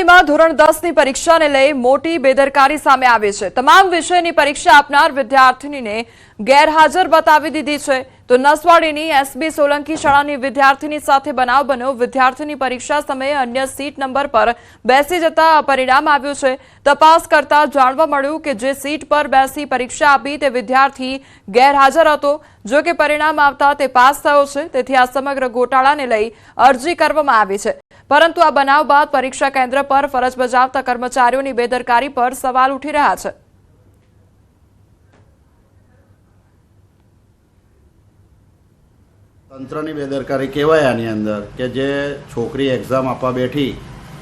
નવસારીમાં ધોરણ 10 ની પરીક્ષાને લઈ મોટી બેદરકારી સામે આવી છે। તમામ વિષયની પરીક્ષા આપનાર વિદ્યાર્થીનીને ગેરહાજર બતાવી દીધી છે। તો નસવાડીની એસબી સોલંકી શાળાની વિદ્યાર્થીની સાથે બનાવ બન્યો। વિદ્યાર્થીની પરીક્ષા સમયે અન્ય સીટ નંબર પર બેસી જતા પરિણામ આવ્યું છે। તપાસ કરતા જાણવા મળ્યું કે જે સીટ પર બેસી પરીક્ષા આપી તે વિદ્યાર્થી ગેરહાજર હતો। જો કે પરિણામ આવતા તે પાસ થયો છે। તેથી આ સમગ્ર ગોટાળાને લઈ અરજી કરવામાં આવી છે। પરંતુ આ બનાવ બાદ પરીક્ષા કેન્દ્ર પર ફરજ બજાવતા કર્મચારીઓની બેદરકારી પર સવાલ ઉઠી રહ્યા છે। તંત્રની બેદરકારી કહેવાય આની અંદર કે જે છોકરી એક્ઝામ આપવા બેઠી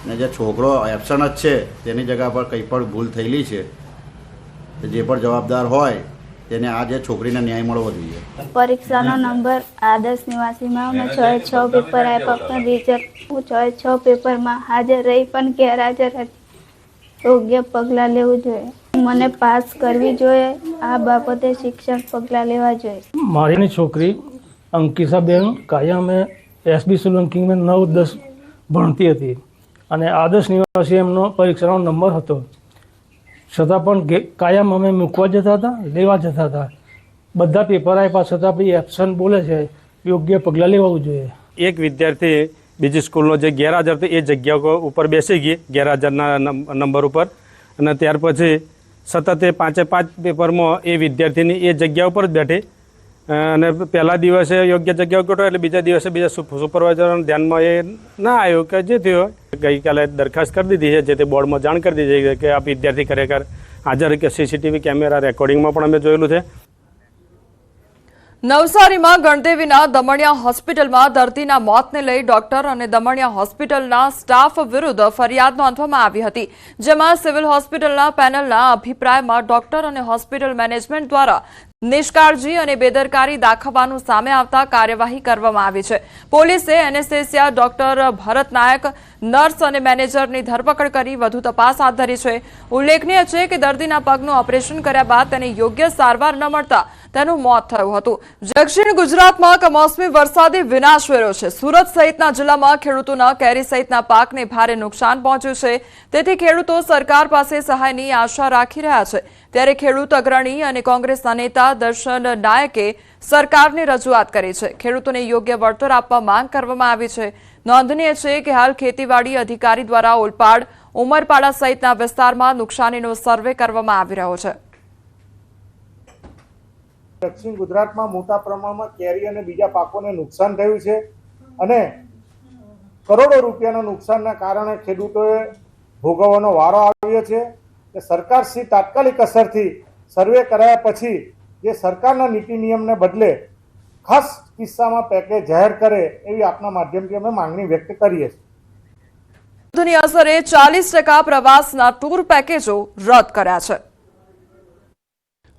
ને જે છોકરો એબસન્ટ જ છે તેની જગ્યા પર કંઈ પણ ભૂલ થયેલી છે જે પણ જવાબદાર હોય તેને આ જે છોકરીને ન્યાય મળવો જોઈએ। પરીક્ષાનો નંબર આદર્શ નિવાસીમાં મેં 6 પેપર આપ્યા પણ રિઝલ્ટ હું 6 પેપરમાં હાજર રહી પણ ગેરહાજર હતી। યોગ્ય પગલાં લેવું જોઈએ, મને પાસ કરવી જોઈએ। આ બાબતે શિક્ષક પગલાં લેવા જોઈએ। મારીની છોકરી અંકિશાબેન કાયમ એસબી સોલંકી में 9-10 ભણતી હતી અને આદર્શ નિવાસી એમનો પરીક્ષાનો નંબર હતો, છતાં પણ કાયમ અમે મૂકવા જતા હતા, લેવા જતા હતા। બધા પેપર આપ્યા છતાં બી એબસન્ટ બોલે છે, યોગ્ય પગલાં લેવું જોઈએ। એક વિદ્યાર્થી બીજી સ્કૂલનો જે ગેરહાજર હતો એ જગ્યા ઉપર બેસી ગઈ ગેરહાજરના નંબર ઉપર અને ત્યાર પછી સતત એ 5 પેપરમાં એ વિદ્યાર્થીની એ જગ્યા ઉપર જ બેઠી અને પહેલા દિવસે યોગ્ય જગ્યા ઉપર એટલે બીજા દિવસે બીજા સુપરવાઇઝરના ધ્યાનમાં એ ના આવ્યું કે જે થયું ગઈકાલે દરખાસ્ત કરી દીધી છે, જે તે બોર્ડમાં જાણ કરી દીધી છે કે આ વિદ્યાર્થી ખરેખર હાજર કે સીસીટીવી કેમેરા રેકોર્ડિંગમાં પણ અમે જોયેલું છે। નવસારીમાં ગણદેવીના દમણિયા હોસ્પિટલમાં દર્દીના મોતને લઈ ડોક્ટર અને દમણિયા હોસ્પિટલના સ્ટાફ વિરુદ્ધ ફરિયાદ નોંધવામાં આવી હતી, જેમાં સિવિલ હોસ્પિટલના પેનલના અભિપ્રાયમાં ડોક્ટર અને હોસ્પિટલ મેનેજમેન્ટ દ્વારા નિષ્કાળજી અને બેદરકારી દાખવવાનું સામે આવતા કાર્યવાહી કરવામાં આવી છે। પોલીસે એનેસ્થેસિયા ડોક્ટર ભરત નાયક, નર્સ અને મેનેજરની ધરપકડ કરી વધુ તપાસ હાથ ધરી છે। ઉલ્લેખનીય છે કે દર્દીના પગનું ઓપરેશન કર્યા બાદ તેને યોગ્ય સારવાર ન મળતા તેનું મોત થયું હતું। દક્ષિણ ગુજરાતમાં કમોસમી વરસાદે વિનાશ વેર્યો છે। સુરત સહિતના જિલ્લામાં ખેડૂતોના કેરી સહિતના પાકને ભારે નુકસાન પહોંચ્યું છે, તેથી ખેડૂતો સરકાર પાસે સહાયની આશા રાખી રહ્યા છે। ત્યારે ખેડૂત અગ્રણી અને કોંગ્રેસના નેતા દર્શન નાયકે સરકારને રજૂઆત કરી છે। ખેડૂતોને યોગ્ય વળતર આપવા માંગ કરવામાં આવી છે। નોંધનીય છે કે હાલ ખેતીવાડી અધિકારી દ્વારા ઓલપાડ, ઉમરપાડા સહિતના વિસ્તારમાં નુકસાનીનો સર્વે કરવામાં આવી રહ્યો છે। દક્ષિણ ગુજરાતમાં મોટા પ્રમાણમાં કેરી અને બીજા પાકોને નુકસાન થયું છે અને કરોડો રૂપિયાના નુકસાનના કારણે ખેડૂતોએ ભોગવવાનો વારો આવ્યો છે કે સરકારશ્રી તાત્કાલિક અસરથી સર્વે કરાયા પછી જે સરકારના નીતિ નિયમને બદલે ખાસ કિસ્સામાં પેકેજ જાહેર કરે એવી આપના માધ્યમથી અમે માંગણી વ્યક્ત કરીએ છીએ। ની અસરે 40% પ્રવાસના ટૂર પેકેજો રદ કર્યા છે।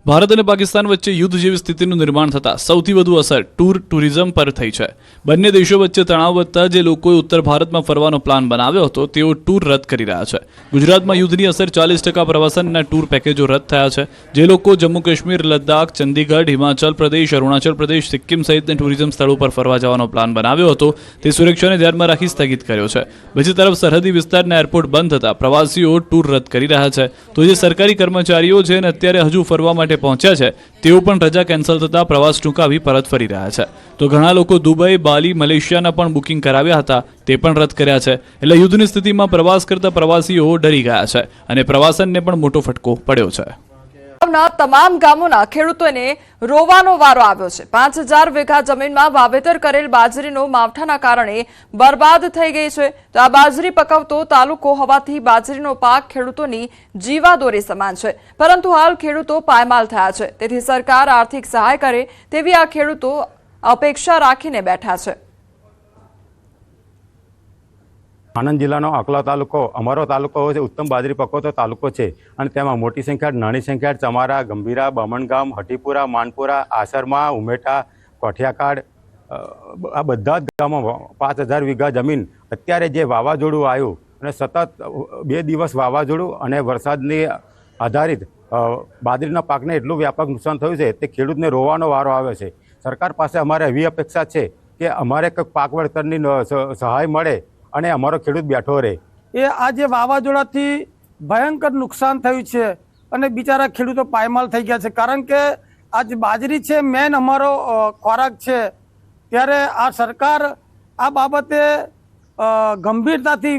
ભારત અને પાકિસ્તાન વચ્ચે યુદ્ધ જેવી સ્થિતિનું નિર્માણ થતાં સૌથી વધુ અસર ટુરિઝમ પર થઈ છે। બંને દેશો વચ્ચે તણાવ વધતા જે લોકોએ ઉત્તર ભારતમાં ફરવાનો પ્લાન બનાવ્યો હતો તેઓ ટૂર રદ કરી રહ્યા છે। ગુજરાતમાં યુદ્ધની અસર 40% પ્રવાસનના ટૂર પેકેજો રદ થયા છે। જે લોકો જમ્મુ કાશ્મીર, લદ્દાખ, ચંદીગઢ, હિમાચલ પ્રદેશ, અરુણાચલ પ્રદેશ, સિક્કિમ સહિતના ટુરિઝમ સ્થળો પર ફરવા જવાનો પ્લાન બનાવ્યો હતો તે સુરક્ષાને ધ્યાનમાં રાખી સ્થગિત કર્યો છે। બીજી તરફ સરહદી વિસ્તારના એરપોર્ટ બંધ થતાં પ્રવાસીઓ ટૂર રદ કરી રહ્યા છે। તો જે સરકારી કર્મચારીઓ છે અને અત્યારે હજુ ફરવા માટે પહોંચ્યા છે તેઓ પણ રજા કેન્સલ થતા પ્રવાસ ટૂંકાવી પરત ફરી રહ્યા છે। તો ઘણા લોકો દુબઈ, બાલી, મલેશિયાના પણ બુકિંગ કરાવ્યા હતા તે પણ રદ કર્યા છે। એટલે યુદ્ધની સ્થિતિમાં પ્રવાસ કરતા પ્રવાસીઓ ડરી ગયા છે અને પ્રવાસનને પણ મોટો ફટકો પડ્યો છે। તમામ ગામોના ખેડૂતોને રોવાનો વારો આવ્યો છે। 5000 વીઘા જમીનમાં વાવેતર કરેલ બાજરીનો માવઠાના કારણે બરબાદ થઈ ગઈ છે। તો આ બાજરી પકવતો તાલુકો હોવાથી બાજરીનો પાક ખેડૂતોની જીવાદોરી સમાન છે, પરંતુ હાલ ખેડૂતો પાયમાલ થયા છે। તેથી સરકાર આર્થિક સહાય કરે તેવી આ ખેડૂતો અપેક્ષા રાખીને બેઠા છે। આણંદ જિલ્લાનો આકલા તાલુકો અમારો તાલુકો છે, ઉત્તમ બાજરી પકવતો તાલુકો છે અને તેમાં મોટી સંખ્યા, નાની સંખ્યા, ચમારા, ગંભીરા, બામણગામ, હટીપુરા, માનપુરા, આસરમા, ઉમેટા, કોઠિયાકાડ આ બધા જ ગામમાં 5000 વીઘા જમીન અત્યારે જે વાવાઝોડું આવ્યું અને સતત 2 દિવસ વાવાઝોડું અને વરસાદની આધારિત બાજરીના પાકને એટલું વ્યાપક નુકસાન થયું છે તે ખેડૂતને રોવાનો વારો આવે છે। સરકાર પાસે અમારે એવી અપેક્ષા છે કે અમારે કંઈક પાક વળતરની સહાય મળે અને અમારો ખેડૂત બેઠો રહે। એ આ જે વાવાઝોડાથી ભયંકર નુકસાન થયું છે અને બિચારા ખેડૂતો પાયમાલ થઈ ગયા છે, કારણ કે આજ બાજરી છે મેન અમારો ખોરાક છે, ત્યારે આ સરકાર આ બાબતે ગંભીરતાથી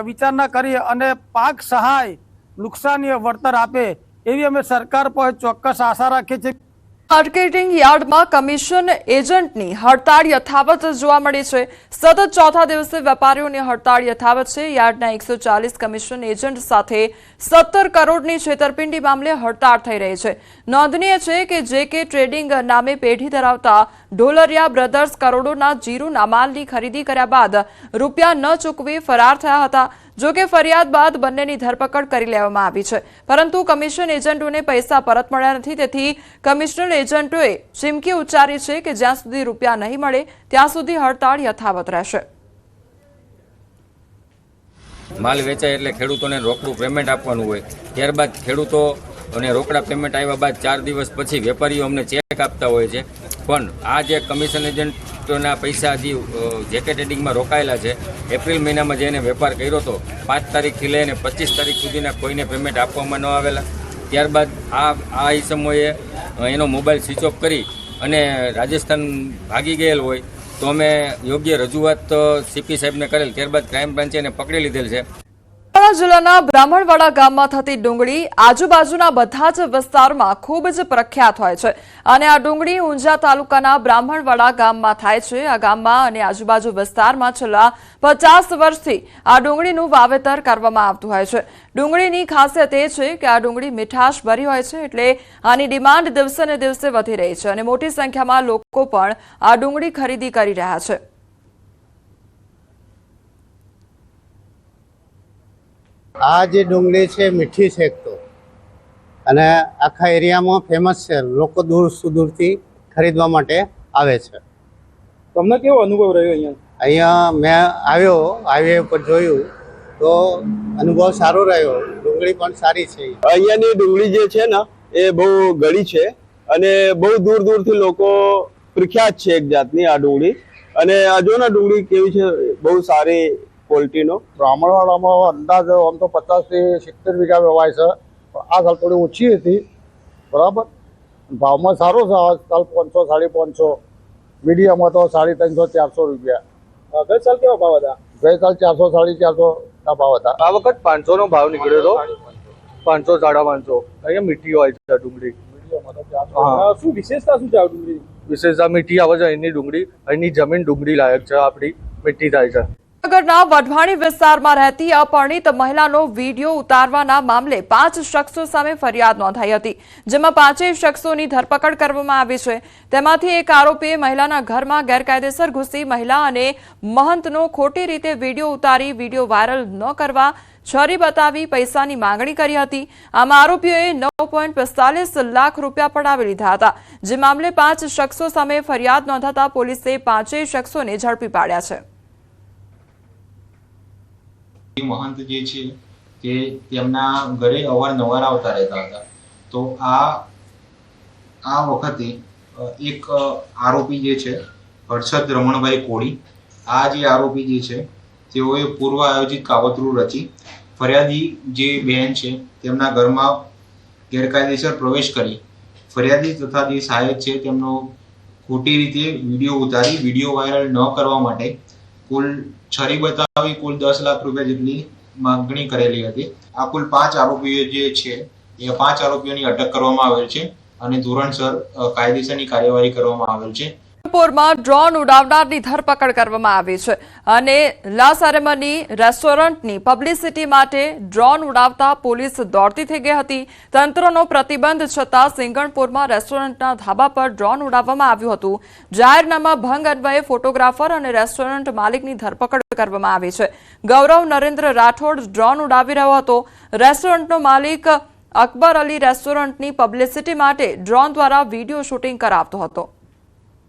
વિચારણા કરી અને પાક સહાય નુકસાની વળતર આપે એવી અમે સરકાર પર ચોક્કસ આશા રાખીએ છીએ. માર્કેટિંગ યાર્ડમાં કમિશન એજન્ટની હડતાળ યથાવત જોવા મળી છે. સતત ચોથા દિવસે વેપારીઓની હડતાળ યથાવત છે. યાર્ડના 140 કમિશન એજન્ટ સાથે 17 કરોડની છેતરપિંડી મામલે હડતાળ થઈ રહી છે. નોંધનીય છે કે JK ટ્રેડિંગ નામે પેઢી ધરાવતા ઢોલરિયા બ્રધર્સ કરોડોના જીરુના માલની ખરીદી કર્યા બાદ રૂપિયા ન ચૂકવી ફરાર થયા હતા. જોકે ફરિયાદ બાદ બંનેની ધરપકડ કરી લેવામાં આવી છે, પરંતુ કમિશન એજન્ટોને પૈસા પરત મળ્યા નથી. તેથી કમિશનર એજન્ટોએ ચીમકી ઉચ્ચારી છે કે જ્યાં સુધી રૂપિયા નહીં મળે ત્યાં સુધી હડતાળ યથાવત રહેશે. માલ વેચાય એટલે ખેડૂતોને રોકડું પેમેન્ટ આપવાનું હોય, ત્યારબાદ ખેડૂતો અને રોકડા પેમેન્ટ આવ્યા બાદ 4 દિવસ પછી વેપારીઓ અમને ચેક આપતા હોય છે. પણ આ જે કમિશન એજન્ટોના પૈસા હજી JK ટ્રેડિંગમાં રોકાયેલા છે, એપ્રિલ મહિનામાં જેને વેપાર કર્યો હતો 5 તારીખથી લઈને 25 તારીખ સુધીના કોઈને પેમેન્ટ આપવામાં ન આવેલા. ત્યારબાદ આ ઇસમોએ એનો મોબાઈલ સ્વિચ ઓફ કરી અને રાજસ્થાન ભાગી ગયેલ હોય તો અમે યોગ્ય રજૂઆત CP સાહેબને કરેલ. ત્યારબાદ ક્રાઇમ બ્રાન્ચે એને પકડી લીધેલ છે. જિલ્લાના બ્રાહ્મણવાડા ગામમાં થતી ડુંગળી આજુબાજુના બધા જ વિસ્તારમાં ખૂબ જ પ્રખ્યાત હોય છે અને આ ડુંગળી ઊંઝા તાલુકાના બ્રાહ્મણવાડા ગામમાં થાય છે. આ ગામમાં અને આજુબાજુ વિસ્તારમાં છેલ્લા 50 વર્ષથી આ ડુંગળીનું વાવેતર કરવામાં આવતું હોય છે. ડુંગળીની ખાસિયત એ છે કે આ ડુંગળી મીઠાશ ભરી હોય છે, એટલે આની ડિમાન્ડ દિવસે ને દિવસે વધી રહી છે અને મોટી સંખ્યામાં લોકો પણ આ ડુંગળી ખરીદી કરી રહ્યા છે. આ જે ડુંગળી છે મીઠી છે એક તો, અને આખા એરિયામાં ફેમસ છે. લોકો દૂર સુદૂરથી ખરીદવા માટે આવે છે. તમને કેવો અનુભવ રહ્યો અહીંયા? અહીંયા મેં આવ્યો, હાઈવે ઉપર જોયું તો અનુભવ સારો રહ્યો. ડુંગળી પણ સારી છે. અહીંયાની ડુંગળી જે છે ને એ બહુ ગળી છે અને બહુ દૂર દૂરથી લોકો પ્રખ્યાત છે એક જાતની આ ડુંગળી. અને આ જો ને ડુંગળી કેવી છે, બહુ સારી ક્વોલિટીનો. બ્રાહ્મણવાડામાં અંદાજ આમ તો 50 થી 70 વીઘા વેવાય છે, પણ આ સાલ થોડી ઓછી હતી. બરાબર, ભાવમાં સારો છે. આ સાલ 500 550, મીડિયમમાં તો 350 400 રૂપિયા. ગઈ સાલ કેવા ભાવ હતા? ગઈ સાલ 400 450 ના ભાવ હતા. આ વખત 500 નો ભાવ નીકળ્યો હતો. 500 550 અહીંયા મીઠી હોય છે ડુંગળી. શું વિશેષતા શું છે આ ડુંગળી? વિશેષતા મીઠી આવે છે અહીંની ડુંગળી. અહીંની જમીન ડુંગળી લાયક છે, આપણી મીઠી થાય છે. નગરના વઢવાણી વિસ્તારમાં રહેતી અપરિણીત મહિલાનો વિડીયો ઉતારવાના મામલે 5 શખ્સો સામે ફરિયાદ નોંધાઈ હતી, જેમાં 5 શખ્સોની ધરપકડ કરવામાં આવી છે. તેમાંથી એક આરોપીએ મહિલાના ઘરમાં ગેરકાયદેસર ઘૂસી મહિલા અને મહંતનો ખોટી રીતે વિડીયો ઉતારી વિડીયો વાયરલ ન કરવા છરી બતાવી પૈસાની માંગણી કરી હતી. આમાં આરોપીઓએ 9.45 લાખ રૂપિયા પડાવી લીધા હતા, જે મામલે 5 શખ્સો સામે ફરિયાદ નોંધાતા પોલીસે 5 શખ્સોને ઝડપી પાડ્યા છે. મહંત જે છે તે તેમના ઘરે અવારનવાર આવતા રહેતા હતા. તો આ વખતે એક આરોપી જે છે હર્ષદ રમણભાઈ કોળી, આ જે આરોપી જે છે તેઓએ પૂર્વ આયોજિત કાવતરું રચી ફરિયાદી જે બહેન છે તેમના ઘરમાં ગેરકાયદેસર પ્રવેશ કરી ફરિયાદી તથા જે સહાયક છે તેમનો ખોટી રીતે વિડીયો ઉતારી વિડીયો વાયરલ ન કરવા માટે કુલ છરી બતાવી કુલ 10 લાખ રૂપિયા જેટલી માંગણી કરેલી હતી. આ કુલ 5 આરોપીઓ જે છે એ 5 આરોપીઓની અટક કરવામાં આવેલ છે અને ધોરણસર કાયદેસરની કાર્યવાહી કરવામાં આવેલ છે. માં ડ્રોન ઉડાવનારની ધરપકડ કરવામાં આવી છે અને લા સેરેમની રેસ્ટોરન્ટની પબ્લિસિટી માટે ડ્રોન ઉડાવતા પોલીસ દોડતી થઈ ગઈ હતી. તંત્રનો પ્રતિબંધ છતાં સિંગણપુરમાં રેસ્ટોરન્ટના ધાબા પર ડ્રોન ઉડાવવામાં આવ્યું હતું. જાહેરનામા ભંગ અન્વયે ફોટોગ્રાફર અને રેસ્ટોરન્ટ માલિકની ધરપકડ કરવામાં આવી છે. ગૌરવ નરેન્દ્ર રાઠોડ ડ્રોન ઉડાવી રહ્યો હતો. રેસ્ટોરન્ટનો માલિક અકબર અલી રેસ્ટોરન્ટની પબ્લિસિટી માટે ડ્રોન દ્વારા વિડીયો શૂટિંગ કરાવતો હતો.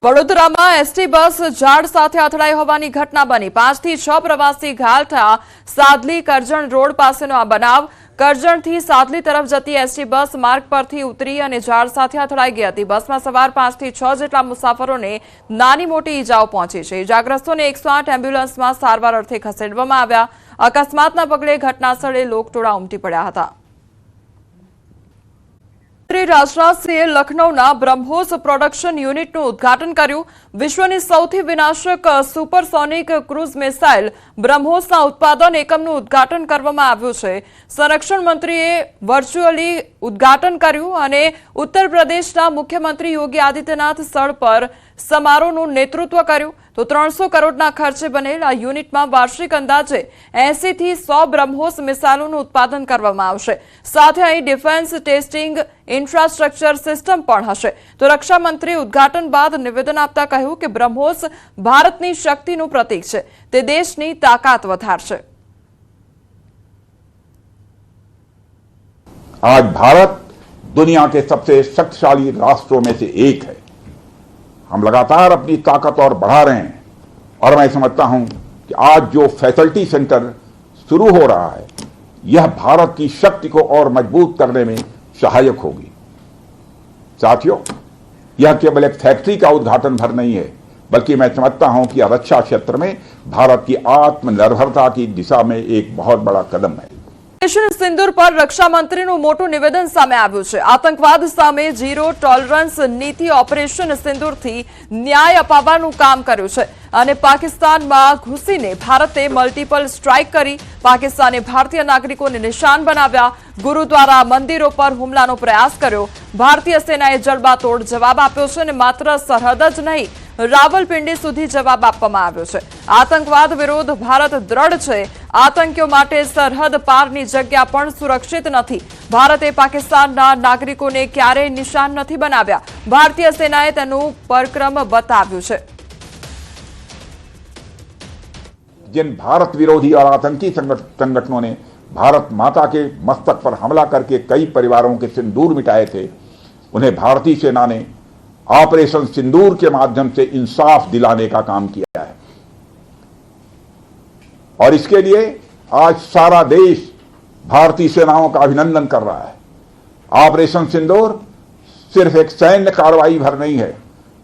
વડોદરામાં એસટી બસ ઝાડ સાથે અથડાઈ હોવાની ઘટના બની. 5 થી 6 પ્રવાસી ઘાયલ થયા. સાદલી કરજણ રોડ પાસેનો આ બનાવ કરજણથી સાદલી તરફ જતી એસટી બસ માર્ગ પરથી ઉતરી અને ઝાડ સાથે અથડાઈ ગઈ હતી. બસમાં સવાર 5 થી 6 જેટલા મુસાફરોને નાની મોટી ઈજાઓ પહોંચી છે. ઈજાગ્રસ્તોને 108 એમ્બ્યુલન્સમાં સારવાર અર્થે ખસેડવામાં આવ્યા. અકસ્માતના પગલે ઘટનાસ્થળે લોકટોળા ઉમટી પડ્યા હતા. મંત્રી રાજનાથસિંહે લખનૌના બ્રહ્મોસ પ્રોડક્શન યુનિટનું ઉદ્ઘાટન કર્યું. વિશ્વની સૌથી વિનાશક સુપરસોનિક ક્રૂઝ મિસાઇલ બ્રહ્મોસના ઉત્પાદન એકમનું ઉદ્ઘાટન કરવામાં આવ્યું છે. સંરક્ષણ મંત્રીએ વર્ચ્યુઅલી ઉદ્ઘાટન કર્યું અને ઉત્તર પ્રદેશના મુખ્યમંત્રી યોગી આદિત્યનાથ સ્થળ પર સમારોહનું નેતૃત્વ કર્યું. તો 300 કરોડના ખર્ચે બનેલ આ યુનિટમાં વાર્ષિક અંદાજે 80 થી 100 બ્રહ્મોસ મિસાઇલોનું ઉત્પાદન કરવામાં આવશે. સાથે અહીં ડિફેન્સ ટેસ્ટિંગ ઇન્ફ્રાસ્ટ્રક્ચર સિસ્ટમ પણ હશે. તો રક્ષા મંત્રીએ ઉદ્ઘાટન બાદ નિવેદન આપતા કહ્યું કે બ્રહ્મોસ ભારતની શક્તિનું પ્રતીક છે. તે દેશની તાકાત વધારશે. आज भारत दुनिया के सबसे शक्तिशाली राष्ट्रों में से एक है. हम लगातार अपनी ताकत और बढ़ा रहे हैं और मैं समझता हूं कि आज जो फैसिलिटी सेंटर शुरू हो रहा है यह भारत की शक्ति को और मजबूत करने में सहायक होगी. साथियों, यह केवल एक फैक्ट्री का उद्घाटन भर नहीं है, बल्कि मैं समझता हूं कि यह रक्षा क्षेत्र में भारत की आत्मनिर्भरता की दिशा में एक बहुत बड़ा कदम है. ઓપરેશન સિંદૂર પર રક્ષા મંત્રીનું મોટું નિવેદન સામે આવ્યું છે. આતંકવાદ સામે ઝીરો ટોલરન્સ નીતિ ઓપરેશન સિંદૂરથી ન્યાય અપાવવાનું કામ કર્યું છે અને પાકિસ્તાનમાં ઘૂસીને ભારતે મલ્ટીપલ સ્ટ્રાઇક કરી પાકિસ્તાને ભારતીય નાગરિકોને નિશાન બનાવ્યા. ગુરુદ્વારા મંદિરો પર હુમલાનો પ્રયાસ કર્યો. ભારતીય સેનાએ જડબાતોડ જવાબ આપ્યો છે અને માત્ર સરહદ જ નહીં રાવલપિંડી સુધી જવાબ આપવામાં આવ્યો છે. આતંકવાદ વિરુદ્ધ ભારત દ્રઢ છે. આતંકીઓ માટે સરહદ પારની જગ્યા પણ સુરક્ષિત નથી. ભારતે પાકિસ્તાનના નાગરિકોને ક્યારેય નિશાન નથી બનાવ્યા. ભારતીય સેનાએ તેનું પરાક્રમ બતાવ્યું છે. जिन भारत विरोधी और आतंकी संगठनों ने भारत माता के मस्तक पर हमला करके कई परिवारों के सिंदूर मिटाए थे, उन्हें भारतीय सेना ने ऑपरेशन सिंदूर के माध्यम से इंसाफ दिलाने का काम किया है. और इसके लिए आज सारा देश भारतीय सेनाओं का अभिनंदन कर रहा है. ऑपरेशन सिंदूर सिर्फ एक सैन्य कार्रवाई भर नहीं है,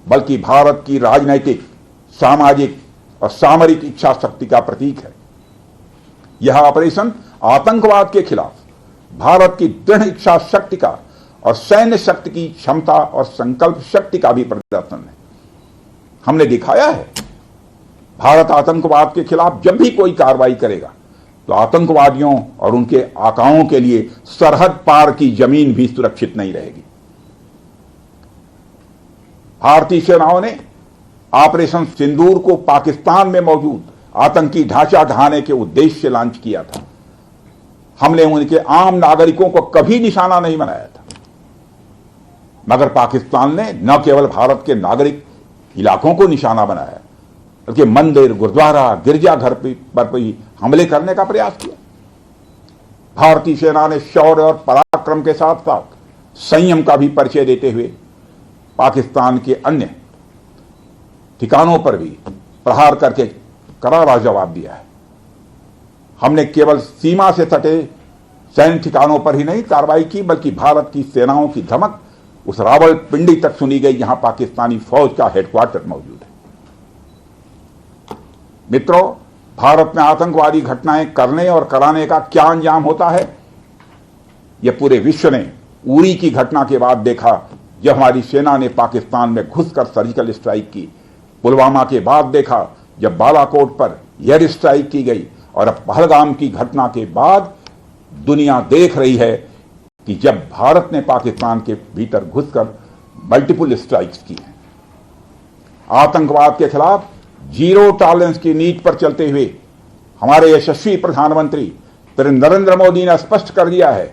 बल्कि भारत की राजनैतिक, सामाजिक और सामरिक इच्छा शक्ति का प्रतीक है. यह ऑपरेशन आतंकवाद के खिलाफ भारत की दृढ़ इच्छा शक्ति का और सैन्य शक्ति की क्षमता और संकल्प शक्ति का भी प्रदर्शन है. हमने दिखाया है भारत आतंकवाद के खिलाफ जब भी कोई कार्रवाई करेगा तो आतंकवादियों और उनके आकाओं के लिए सरहद पार की जमीन भी सुरक्षित नहीं रहेगी. भारतीय सेनाओं ने ऑपरेशन सिंदूर को पाकिस्तान में मौजूद आतंकी ढांचा ढहाने के उद्देश्य से लॉन्च किया था. हमने उनके आम नागरिकों को कभी निशाना नहीं बनाया था, मगर पाकिस्तान ने न केवल भारत के नागरिक इलाकों को निशाना बनाया, बल्कि मंदिर, गुरुद्वारा, गिरजाघर पर भी हमले करने का प्रयास किया. भारतीय सेना ने शौर्य और पराक्रम के साथ साथ संयम का भी परिचय देते हुए पाकिस्तान के अन्य ठिकानों पर भी प्रहार करके करारा जवाब दिया है. हमने केवल सीमा से सटे सैन्य ठिकानों पर ही नहीं कार्रवाई की, बल्कि भारत की सेनाओं की धमक उस रावलपिंडी तक सुनी गई जहां पाकिस्तानी फौज का हेडक्वार्टर मौजूद है. मित्रों, भारत में आतंकवादी घटनाएं करने और कराने का क्या अंजाम होता है, यह पूरे विश्व ने उरी की घटना के बाद देखा, जब हमारी सेना ने पाकिस्तान में घुसकर सर्जिकल स्ट्राइक की. पुलवामा के बाद देखा जब बालाकोट पर एयर स्ट्राइक की गई, और अब पहलगाम की घटना के बाद दुनिया देख रही है कि जब भारत ने पाकिस्तान के भीतर घुसकर मल्टीपल स्ट्राइक्स की हैं. आतंकवाद के खिलाफ जीरो टॉलरेंस की नीति पर चलते हुए हमारे यशस्वी प्रधानमंत्री नरेंद्र मोदी ने स्पष्ट कर दिया है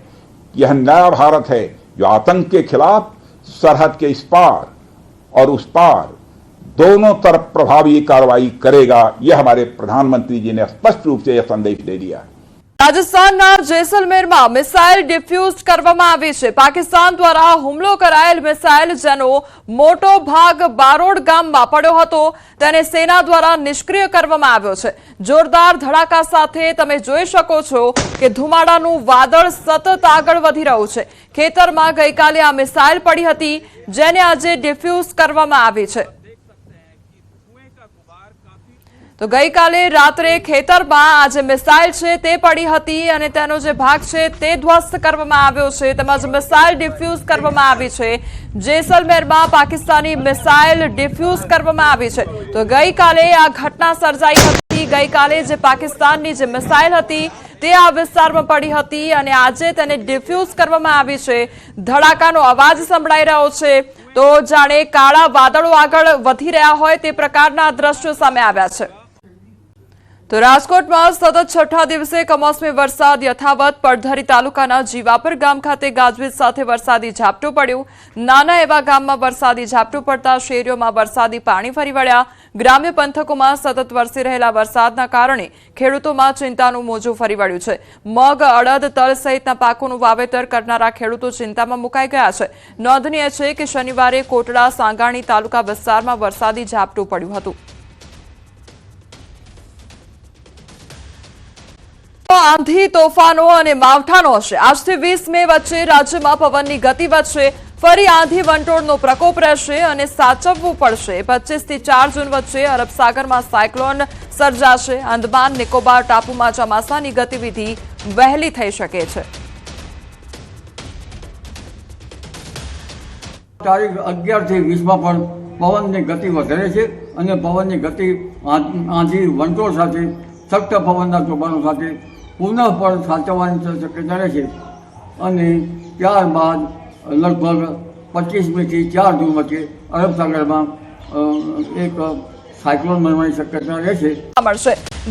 कि यह नया भारत है जो आतंक के खिलाफ सरहद के इस पार और उस पार दोनों तरफ प्रभावी कार्रवाई करेगा. यह हमारे प्रधानमंत्री जी ने स्पष्ट रूप से यह संदेश दे दिया है. રાજસ્થાનના જેસલમેરમાં મિસાઇલ ડિફ્યુઝ કરવામાં આવી છે. પાકિસ્તાન દ્વારા હુમલો કરાયેલ મિસાઇલ જેનો મોટો ભાગ બારોડ ગામમાં પડ્યો હતો તેને સેના દ્વારા નિષ્ક્રિય કરવામાં આવ્યો છે. જોરદાર ધડાકા સાથે તમે જોઈ શકો છો કે ધુમાડાનું વાદળ સતત આગળ વધી રહ્યું છે. ખેતરમાં ગઈકાલે આ મિસાઇલ પડી હતી જેને આજે ડિફ્યુઝ કરવામાં આવી છે. તો ગઈકાલે રાત્રે ખેતરમાં આ જે મિસાઇલ છે તે પડી હતી અને તેનો જે ભાગ છે તે ધ્વસ્ત કરવામાં આવ્યો છે. તેમજ મિસાઇલ ડિફ્યુઝ કરવામાં આવી છે. જેસલમેરમાં પાકિસ્તાની મિસાઇલ ડિફ્યુઝ કરવામાં આવી છે. તો ગઈકાલે આ ઘટના સર્જાઈ હતી. ગઈકાલે જે પાકિસ્તાનની જે મિસાઇલ હતી તે આ વિસ્તારમાં પડી હતી અને આજે તેને ડિફ્યુઝ કરવામાં આવી છે. ધડાકાનો અવાજ સંભળાઈ રહ્યો છે. તો જાણે કાળા વાદળો આગળ વધી રહ્યા હોય તે પ્રકારના દ્રશ્યો સામે આવ્યા છે. તો રાજકોટમાં સતત છઠ્ઠા દિવસે કમોસમી વરસાદ યથાવત. પડધરી તાલુકાના જીવાપર ગામ ખાતે ગાજવીજ સાથે વરસાદી ઝાપટું પડ્યું. નાના એવા ગામમાં વરસાદી ઝાપટું પડતા શેરીઓમાં વરસાદી પાણી ફરી વળ્યા. ગ્રામ્ય પંથકોમાં સતત વરસી રહેલા વરસાદના કારણે ખેડૂતોમાં ચિંતાનું મોજું ફરી વળ્યું છે. મગ, અડદ, તલ સહિતના પાકોનું વાવેતર કરનારા ખેડૂતો ચિંતામાં મુકાઈ ગયા છે. નોંધનીય છે કે શનિવારે કોટડા સાંગાણી તાલુકા વિસ્તારમાં વરસાદી ઝાપટું પડ્યું હતું. આંધી, તોફાનો અને માવઠાનો હશે. આજથી 20 મે વચ્ચે રાજ્યમાં પવનની ગતિ વધશે. ફરી આંધી વંટોળનો પ્રકોપ રહેશે અને સાચવવું પડશે. 25 થી 4 જૂન વચ્ચે અરબ સાગરમાં સાયક્લોન સર્જાશે. અંદમાન નિકોબાર ટાપુમાં ચોમાસાની ગતિવિધિ વહેલી થઈ શકે છે. તારીખ 11 થી 20 પણ પવનની ગતિ વધારે છે અને પવનની ગતિ આંધી વંટોળ સાથે સખ્ત પવનના તોફાનો સાથે પુનઃ પણ સાચવવાની શક્યતા રહેશે અને ત્યારબાદ લગભગ 25 થી 4 જૂન વચ્ચે અરબ સાગરમાં એક સાયક્લોન બનવાની શક્યતા રહેશે.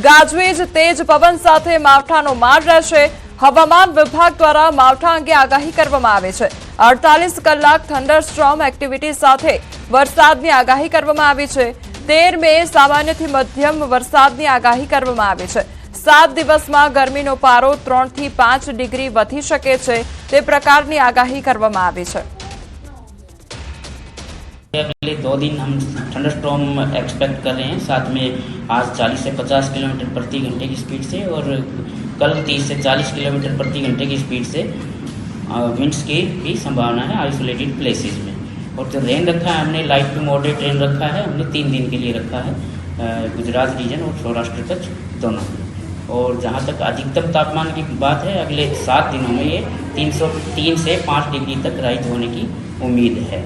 ગાજવીજ, તેજ પવન સાથે માવઠાનો માર રહેશે. હવામાન વિભાગ દ્વારા માવઠા અંગે આગાહી કરવામાં આવી છે. 48 કલાક થંડરસ્ટ્રોમ એક્ટિવિટી સાથે વરસાદની આગાહી કરવામાં આવી છે. 13 મે સામાન્યથી મધ્યમ વરસાદની આગાહી કરવામાં આવી છે. 7 દિવસમાં ગરમીનો પારો 3 થી 5 ડિગ્રી વધી શકે છે તે પ્રકારની આગાહી કરવામાં આવી છે. अगले 2 दिन हम थंडरस्टॉर्म एक्सपेक्ट कर रहे हैं. साथ में आज 40 से 50 किलोमीटर प्रति घंटे की स्पीड से और कल 30 से 40 किलोमीटर प्रति घंटे की स्पीड से विंड्स की भी संभावना है आइसोलेटेड प्लेसेस में. और जो रेन रखा है हमने लाइट टू मॉडरेट रेन रखा है. हमने 3 दिन के लिए रखा है गुजरात रीजन और सौराष्ट्र कच्छ दोनों. और जहाँ तक अधिकतम तापमान की बात है अगले 7 दिनों में ये 3 से 5 डिग्री तक राइज होने की उम्मीद है.